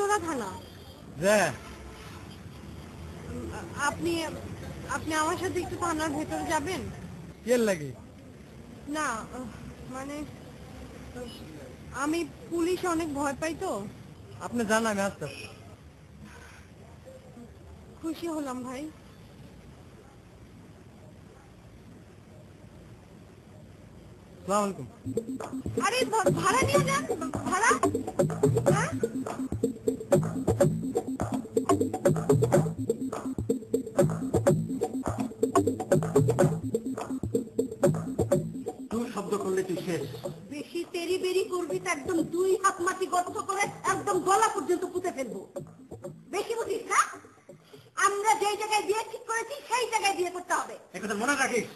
উত্তরা থানা। আপনি আপনি আমার সাথে একটু থানার ভেতরে যাবেন? কে লাগে? না মানে আমি পুলিশ অনেক ভয় পাই তো। আপনি জান আমি আসতে। খুশি হলাম ভাই। আসসালামু আলাইকুম। আরে ভাড়া নিয়ে যান, ভাড়া। হ্যাঁ তুই শব্দ করলে তুই শেষ। বেশি তেরি বেরি করবি তো একদম 2 হাত মাটি গর্ত করে একদম গলা পর্যন্ত পুঁতে ফেলবো। বেশি বুঝিস না? আমরা যেই জায়গায় বিয়ে ঠিক করেছি সেই জায়গায় বিয়ে করতে হবে। একথা মনে রাখিস।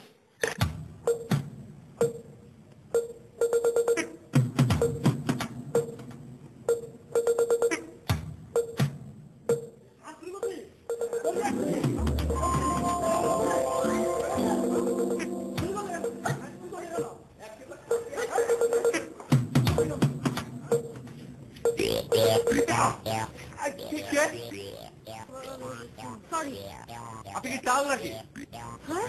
সরি। আপনি কি চাল নাকি? হ্যাঁ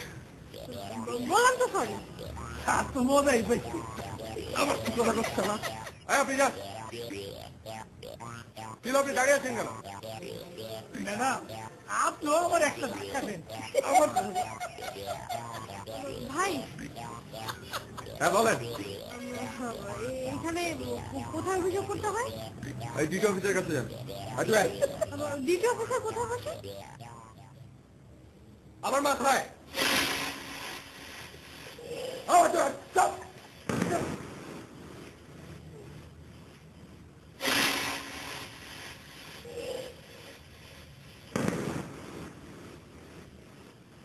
বললাম তো সরি। তো মজাই পাইছি। আমার কি কথা করছে না? আপনি যান। কি আপনি দাঁড়িয়ে আছেন কেন? ম্যাডাম আপনিও আমার একটা ধাক্কা দেন। আমার ভাই হ্যাঁ বলেন। এখানে কোথায় অভিযোগ করতে হয়? এই ডিউটি অফিসের কাছে যান। আসবেন। দ্বিতীয় অফিসার কোথায় বসে? আমার মাথায়।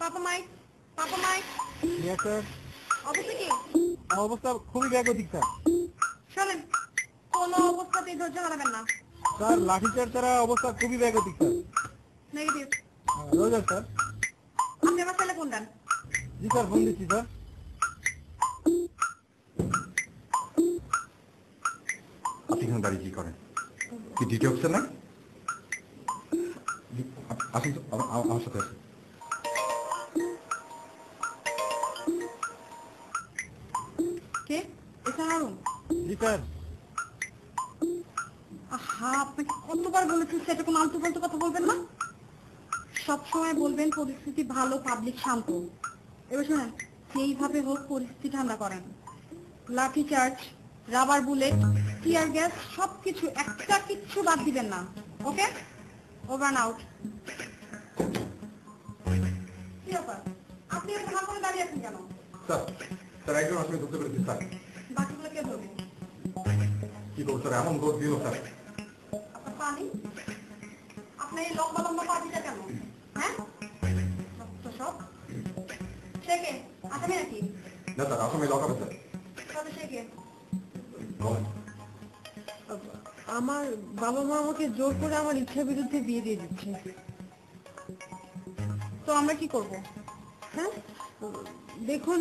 পাপা মাইক, পাপা মাইক। স্যার অবস্থা কি? অবস্থা খুবই ব্যাগতিক স্যার। শোনেন, কোনো অবস্থাতেই ধৈর্য হারাবেন না। স্যার লাঠিচার্জ ছাড়া অবস্থা খুবই ব্যাগতিক স্যার। নেগেটিভ। রোজার স্যার। আপনি আমার ছেলে ফোন দেন। জি স্যার ফোন দিচ্ছি স্যার। আপনি এখানে দাঁড়িয়ে কি করেন? কি ডিউটি অফিসার না? আসুন আমার সাথে আসুন। কে? এটা হারুন? জি স্যার। আহা, আপনাকে কতবার বলেছি সেটা কোনো আলতু ফালতু কথা বলবেন না। সব সময় বলবেন পরিস্থিতি ভালো, পাবলিক শান্ত। এবার শোনেন, সেইভাবে হোক পরিস্থিতি ঠান্ডা করেন। Lathi charge, rubber bullet, tear gas সবকিছু, একটা কিচ্ছু বাদ দিবেন না। ওকে? Over out. কি ব্যাপার? আপনি এরকম হাত করে দাঁড়িয়ে আছেন কেন? স্যার স্যার একজন আসলে ধরতে পেরেছি স্যার। বাকিগুলো কে ধরবে? কি করবো স্যার, এমন দোষ দিল স্যার। আপনার পানি? আপনার এই লম্বা লম্বা পাটিটা কেন? হ্যাঁ তো সব শেখে আসামি নাকি? না স্যার আসামে লকাবে স্যার। তবে শেখে বলেন। আমার বাবা মা আমাকে জোর করে আমার ইচ্ছার বিরুদ্ধে বিয়ে দিয়ে দিচ্ছে, তো আমরা কি করব? হ্যাঁ দেখুন,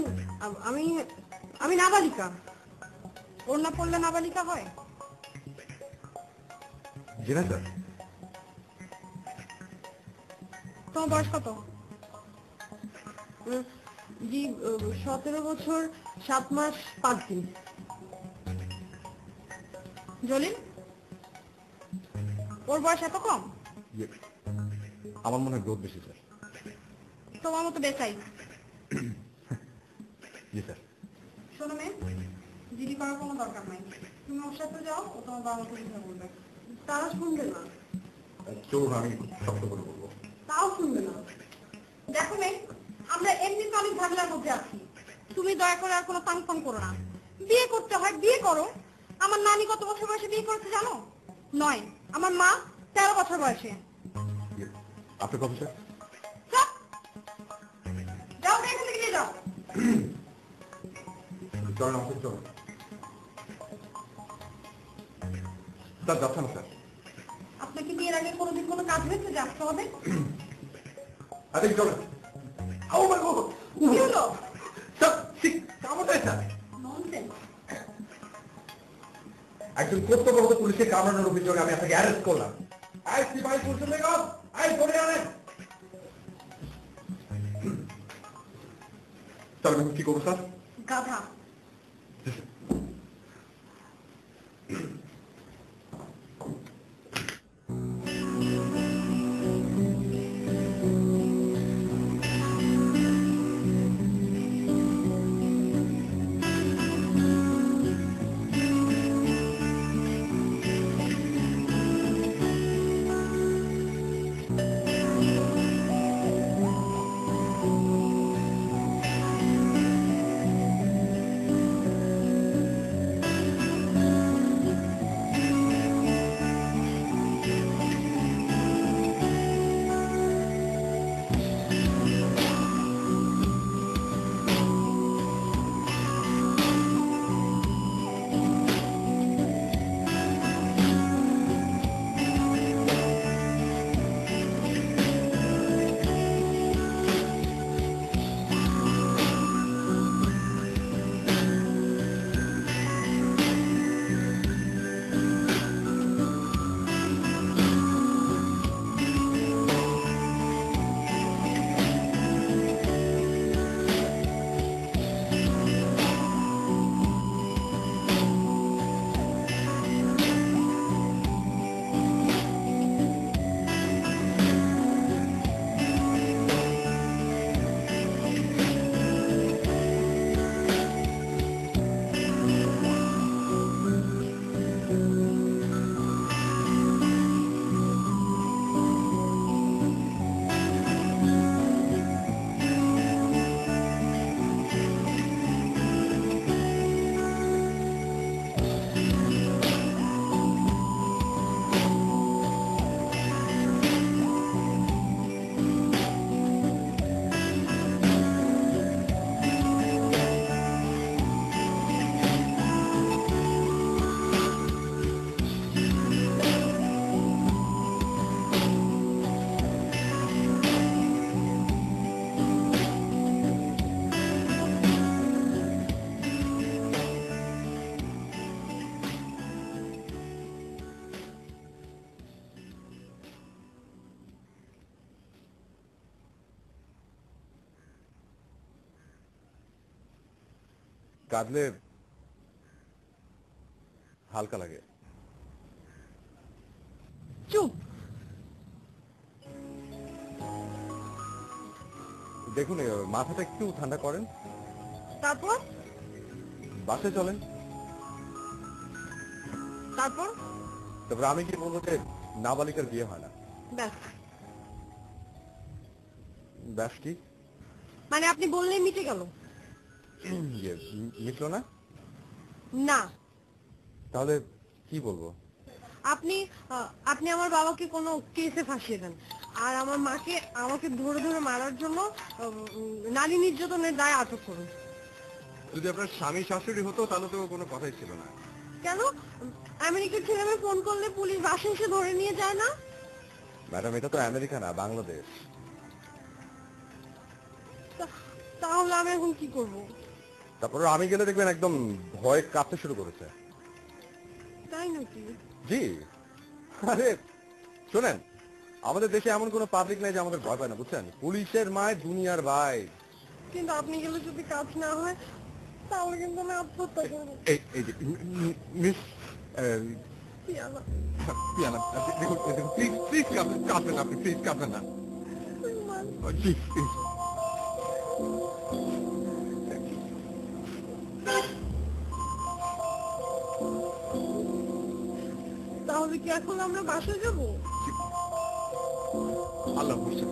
আমি আমি নাবালিকা। ওর না পড়লে নাবালিকা হয়? জি না স্যার। তোমার বয়স কত? জি 17 বছর 7 মাস 5 দিন। জলিল, ওর বয়স এত কম? আমার মনে হয় গ্রোথ বেশি স্যার। তোমার মতো বেচাই। জি স্যার। শোনো মেয়ে, জিডি করার কোনো দরকার নাই। তুমি ওর সাথে যাও, ও তোমার বাবা মাকে কথা বলবে। তারা শুনবে না। চলুন আমি শক্ত করে বলবো। তাও শুনবে না। দেখো মেয়ে, আমরা এমনিতে অনেক ঝামেলার মধ্যে আছি। তুমি দয়া করে আর কোনো ফাং ফাং করো না। বিয়ে করতে হয় বিয়ে করো। আমার নানি কত বছর বয়সে বিয়ে করেছে জানো? 9। আমার মা 13 বছর বয়সে। আপনি কত স্যার? চুপ! যাও এখান থেকে নিয়ে যাও। চলেন অফিস চলুন। স্যার যাচ্ছেন স্যার। আপনাকে বিয়ের আগে কোনোদিন কোনো কাজ হয়েছে যে আসতে হবে? আরে চলেন। ও মাই গড! কি হলো? স্যার ঠিক কামড়ায় স্যার। ননসেন্স। একজন কর্তব্যরত পুলিশকে কামড়ানোর অভিযোগে আমি আপনাকে অ্যারেস্ট করলাম। এই সিপাহী পুলিশ বেগম, এই ধরে আনেন। স্যার আমি কি করবো স্যার? গাধা। কাঁদলে হালকা লাগে। চুপ। দেখুন মাথাটা একটু ঠান্ডা করেন, তারপর বাসে চলেন। তারপর তারপর আমি কি বলবো যে নাবালিকার বিয়ে হয় না। ব্যাস। ব্যাস কি? মানে আপনি বললেই মিটে গেল? মিটলো না? না। তাহলে কি বলবো? আপনি আপনি আমার বাবাকে কোনো কেসে ফাঁসিয়ে দেন, আর আমার মাকে আমাকে ধরে ধরে মারার জন্য নারী নির্যাতনের দায় আটক করুন। যদি আপনার স্বামী শাশুড়ি হতো তাহলে তো কোনো কথাই ছিল না। কেন? আমেরিকার ছেলেমে ফোন করলে পুলিশ বাসে এসে ধরে নিয়ে যায় না? ম্যাডাম এটা তো আমেরিকা না, বাংলাদেশ। তাহলে আমি এখন কি করব? তারপর আমি গেলে দেখবেন একদম ভয় কাঁপতে শুরু করেছে। তাই নাকি? জি। আরে শোনেন, আমাদের দেশে এমন কোনো পাবলিক নাই যে আমাদের ভয় পায় না, বুঝছেন? পুলিশের মায় দুনিয়ার ভাই। কিন্তু আপনি গেলে যদি কাজ না হয় তাহলে কিন্তু আমি আত্মহত্যা করবো। এই যে মিস পিয়ালা। পিয়ানা, দেখুন প্লিজ প্লিজ কাঁদবেন না, আপনি প্লিজ কাঁদবেন না, প্লিজ প্লিজ। তাহলে কি এখন আমরা বাসায় যাবো? আল্লাহ ভরসা।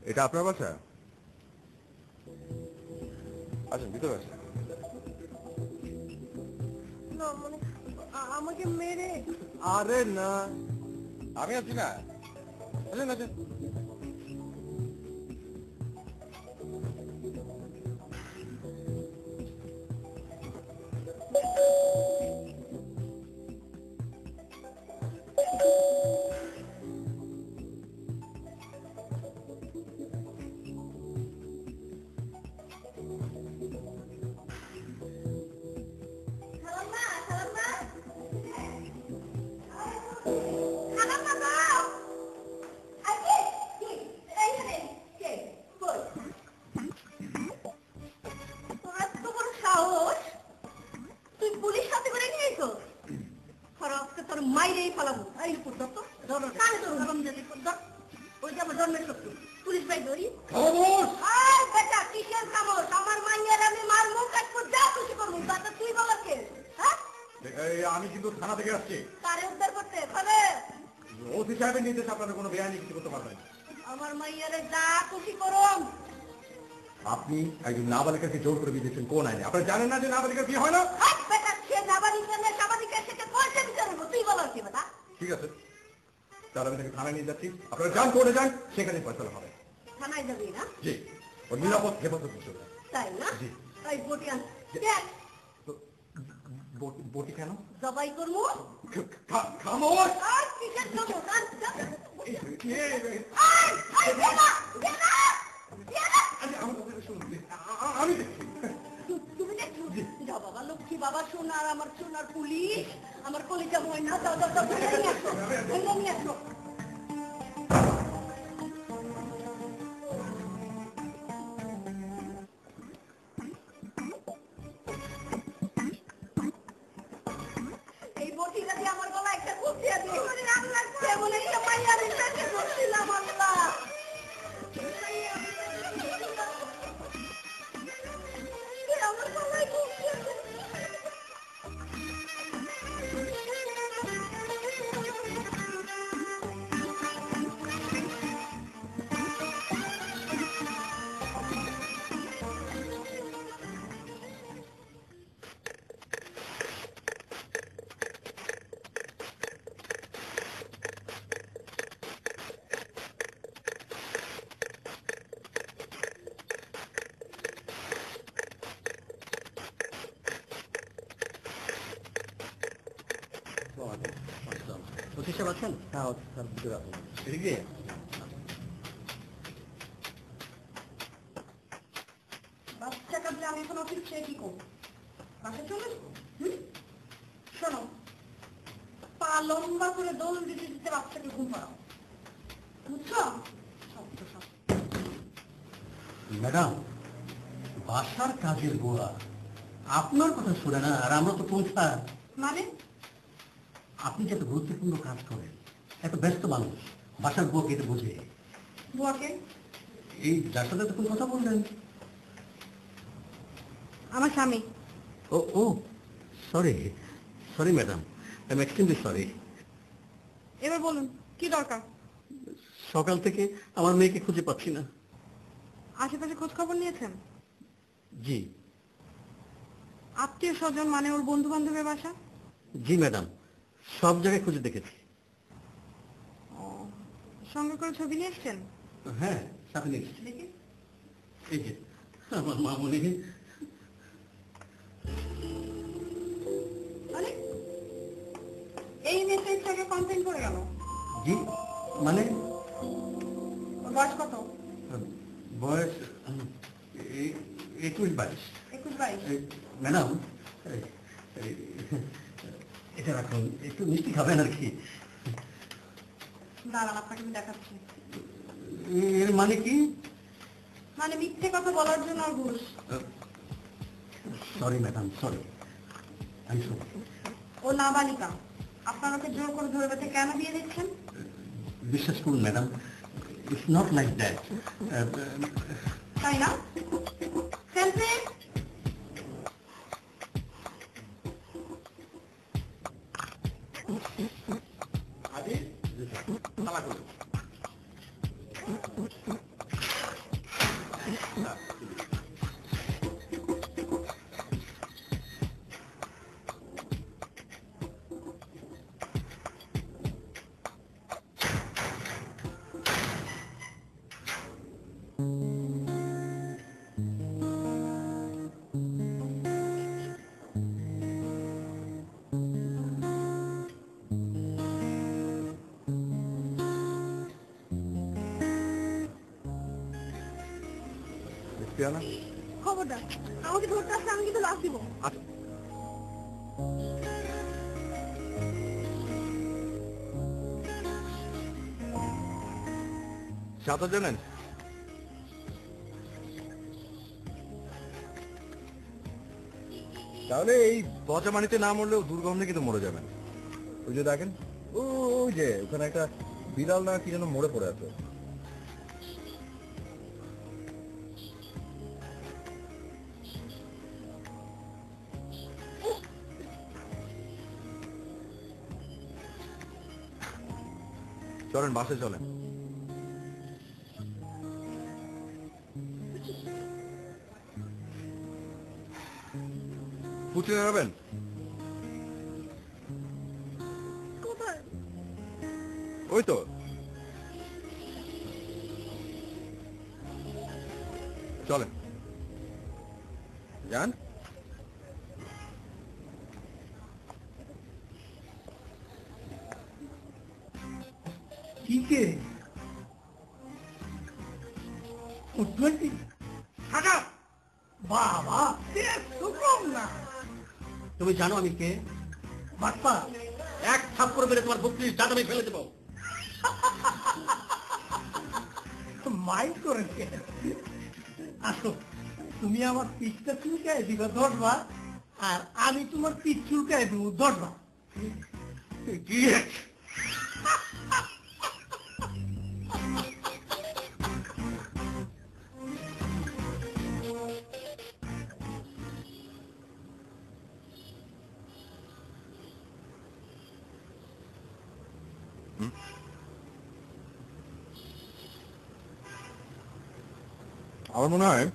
এটা আপনার বাসা? আসেন ভিতরে আসেন। না মানে আমাকে মেরে। আরে না, আমি আছি না। আসেন আসেন। মাইরেই ফেলাবো। এই পুত্র তো ধরো কানে ধরো গরম যদি ধর ওই যে আমার জন্মের শত্রু পুলিশ ভাই ধরি। খামোশ! আয় বেটা কিসের খামোশ? আমার মাইয়ের আমি মারমু কাটবো যা খুশি করবো তাতে তুই বলাকে। হ্যাঁ আমি কিন্তু থানা থেকে আসছি। কারে উদ্ধার করতে হবে? ওসি সাহেবের নির্দেশ আপনাদের কোনো বেআইনি কিছু করতে পারবেন না। আমার মাইয়ারে যা খুশি করুম। আপনি একজন নাবালিকাকে জোর করে বিয়ে দিচ্ছেন কোন আইনে? আপনারা জানেন না যে নাবালিকার বিয়ে হয় না? হাত বেটা সে নাবালিকা না সাবালিকা সেটা পয়সা বিচার হবো তুই বলাকে বেটা। ঠিক আছে, তাহলে আমি তাকে থানায় নিয়ে যাচ্ছি। আপনারা যান, কোর্টে যান, সেখানে ফয়সালা হবে। থানায় যাবি না? জি, ওর নিরাপদ হেফাজত করতে হবে। তাই না? জি। তাই বটি আন। তো বটি কেন? জবাই করবো। খামোশ! আর কিসের খামোশ? আন আমি দেখছি। তুমি দেখছো? যাও বাবা লক্ষ্মী বাবা সোনার আমার সোনার পুলিশ আমার কলিজা ময়না যাও যাও যাও ধরে নিয়ে আসো ধরে নিয়ে আসো। এই বটিটা দিয়ে আমার গলা একটা কুচিয়ে দিয়ে কেমন একটা মাইয়ার পেটে ধরছিলাম আল্লাহ। আমার গলায় কুচিয়ে দিয়ে। ওসি সাহেব আছেন? হ্যাঁ, ওসি সাহেব ভিতরে আসুন। এদিকে বাচ্চা কাঁদলে আমি এখন অফিস ছেড়ে কি করবো? বাসা চলে আসবো? শোনো পা লম্বা করে দোল দিতে দিতে বাচ্চাকে ঘুম পাড়াও বুঝছো? শব্দ শব্দ ম্যাডাম, বাসার কাজের গোড়া আপনার কথা শুনে না, আর আমরা তো পৌঁছা। মানে আপনি যে এত গুরুত্বপূর্ণ কাজ করেন, এত ব্যস্ত মানুষ, বাসার বউকে এটা বুঝে। বুয়াকে এই যার সাথে তখন কথা বললেন, আমার স্বামী। Oh oh sorry sorry madam, I am extremely sorry. এবার বলুন কি দরকার? সকাল থেকে আমার মেয়েকে খুঁজে পাচ্ছি না। আশেপাশে খোঁজ খবর নিয়েছেন? জি আত্মীয় স্বজন মানে ওর বন্ধু বান্ধবের বাসা? জি ম্যাডাম, সব জায়গায় খুঁজে দেখেছি। সঙ্গে করে ছবি নিয়ে এসছেন? হ্যাঁ, সাথে নিয়েছি। দেখি এই যে আমার মামুনি। আরে এই মেসেজটাকে কমপ্লেন করে গেল। জি মানে ওর বয়স কত? বয়স 21-22। 21-22? ম্যাডাম, এটা রাখুন, একটু মিষ্টি খাবেন আর কি। দাঁড়ান আপনাকে আমি দেখাচ্ছি। এর মানে কি? মানে মিথ্যে কথা বলার জন্য আর ঘুষ। সরি ম্যাডাম, সরি, আমি সরি। ও নাবালিকা, আপনার ওকে জোর করে ধরে বেঁধে কেন বিয়ে দিচ্ছেন? বিশ্বাস করুন madam, it's not like that. তাই না? সেলফি আদি তালা করুন। দেখতে না খবরদার, আমাকে ধরতে আসলে আমি কিন্তু লাভ দিব। আচ্ছা সাঁতার জানেন? তাহলে এই পচা পানিতে না মরলেও দুর্গন্ধে কিন্তু মরে যাবেন। ওই যে দেখেন, ওই যে ওখানে একটা বিড়াল না কি যেন মরে পড়ে আছে। চলেন বাসে চলেন। পুচকে যাবেন? কোথায়? ওই তো চলেন যান। কি কে? ও 20 টাকা? বাবা, তো কম না। তুমি জানো আমি কে? বাপ্পা, এক থাপ্পড় মেরে তোমার বত্রিশ দাঁত আমি ফেলে দেবো। মাইন্ড করেন কেন? আসো, তুমি আমার পিঠটা চুলকায় দিবা ধরবা, আর আমি তোমার পিঠ চুলকায় দিব ধরবা। আমার মনে হয়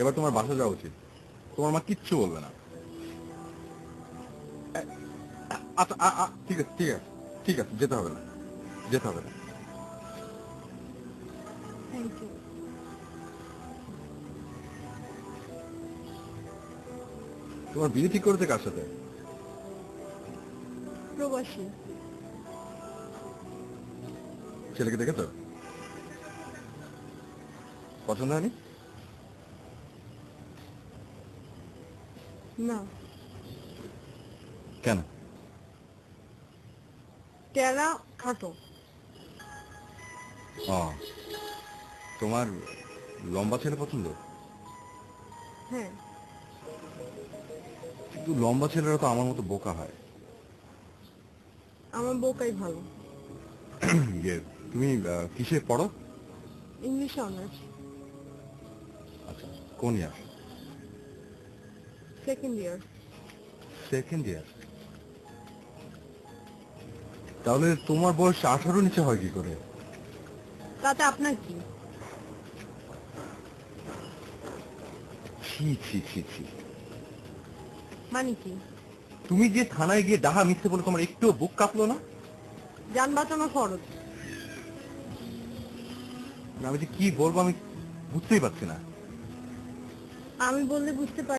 এবার তোমার বাসা যাওয়া উচিত। তোমার মা কিচ্ছু বলবে না। আচ্ছা ঠিক আছে ঠিক আছে ঠিক আছে, যেতে হবে না, যেতে হবে না। Thank you. তোমার বিয়ে ঠিক করেছে কার সাথে? প্রবাসী। ছেলেকে দেখেছো? পছন্দ হয়নি? না। কেন? টেরা খাটো। তোমার লম্বা ছেলে পছন্দ? হ্যাঁ। কিন্তু লম্বা ছেলেরা তো আমার মতো বোকা হয়। আমার বোকাই ভালো। তুমি কিসে পড়ো? English honours. আচ্ছা, কোন ইয়ার? Second year. Second year. তাহলে তোমার বয়স 18 নিচে হয় কি করে? তাতে আপনার কি? ছি ছি ছি ছি। মানে কি? তুমি যে থানায় গিয়ে ডাহা মিথ্যে বলে তোমার একটু বুক কাঁপলো না? যান বাঁচানো ফরজ। আমি যে কি বলবো আমি বুঝতেই পারছি না। আমি বললে বুঝতে পারি।